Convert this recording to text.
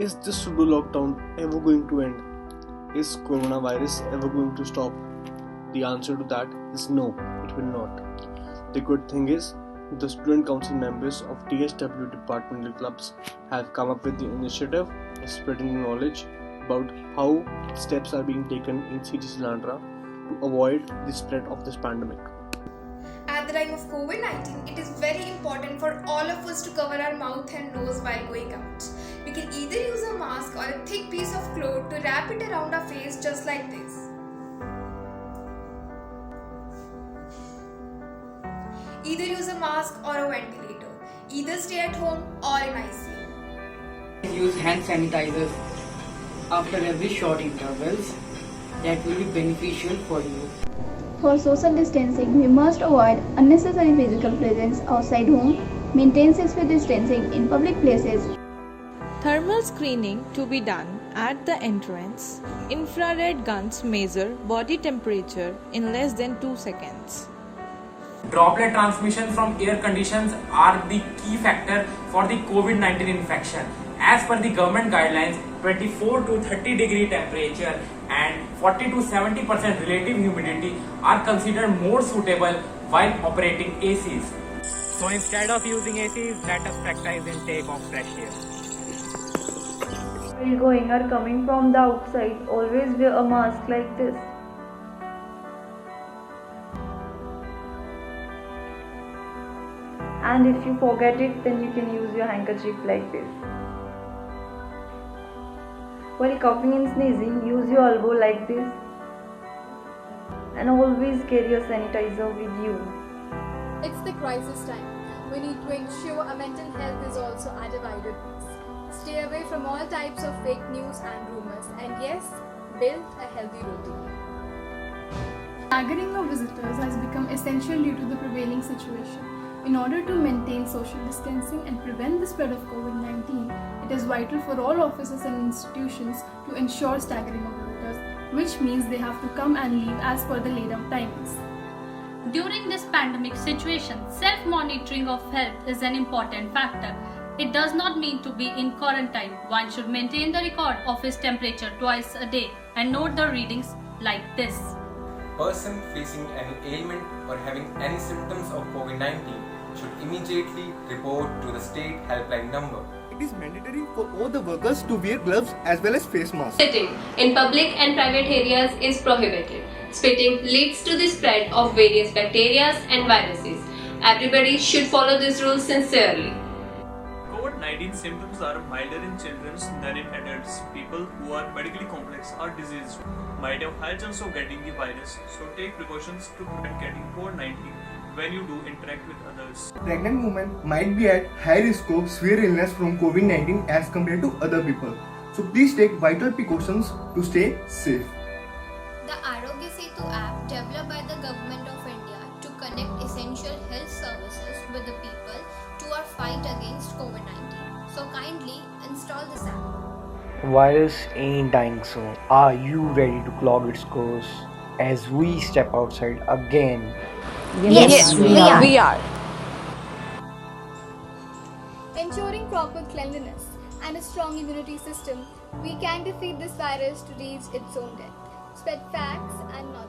Is this pseudo lockdown ever going to end? Is coronavirus ever going to stop? The answer to that is no, it will not. The good thing is, the student council members of TSW departmental clubs have come up with the initiative of spreading knowledge about how steps are being taken in CGC Landra to avoid the spread of this pandemic. At the time of COVID-19, it is very important for all of us to cover our mouth and nose while going out. We can either use a mask or a thick piece of cloth to wrap it around our face just like this. Either use a mask or a ventilator. Either stay at home or in ICU. Use hand sanitizers after every short intervals. That will be beneficial for you. For social distancing, we must avoid unnecessary physical presence outside home, maintain 6 feet distancing in public places. Thermal screening to be done at the entrance. Infrared guns measure body temperature in less than 2 seconds. Droplet transmission from air conditions are the key factor for the COVID-19 infection. As per the government guidelines, 24 to 30 degree temperature and 40 to 70% relative humidity are considered more suitable while operating ACs. So instead of using ACs, let us practice intake of fresh air. While going or coming from the outside, always wear a mask like this. And if you forget it, then you can use your handkerchief like this. While coughing and sneezing, use your elbow like this. And always carry a sanitizer with you. It's the crisis time. We need to ensure our mental health is also at a wider pace. Stay away from all types of fake news and rumors. And yes, build a healthy routine. Staggering of visitors has become essential due to the prevailing situation. In order to maintain social distancing and prevent the spread of COVID-19, it is vital for all offices and institutions to ensure staggering of visitors, which means they have to come and leave as per the laid out timings. During this pandemic situation, self-monitoring of health is an important factor. It does not mean to be in quarantine. One should maintain the record of his temperature twice a day and note the readings like this. Person facing any ailment or having any symptoms of COVID-19 should immediately report to the state helpline number. It is mandatory for all the workers to wear gloves as well as face masks. Spitting in public and private areas is prohibited. Spitting leads to the spread of various bacteria and viruses. Everybody should follow these rules sincerely. COVID-19 symptoms are milder in children than in adults. People who are medically complex or diseased might have high chance of getting the virus, so take precautions to prevent getting COVID-19 when you do interact with others. Pregnant women might be at high risk of severe illness from COVID-19 as compared to other people. So please take vital precautions to stay safe. The Arogya Setu app developed by the Government of India to connect essential health services with the people to our fight against COVID-19. So kindly install this app. Virus ain't dying soon. Are you ready to clog its course as we step outside again? Yes, we are. Ensuring proper cleanliness and a strong immunity system, we can defeat this virus to reach its own death. Spread facts and not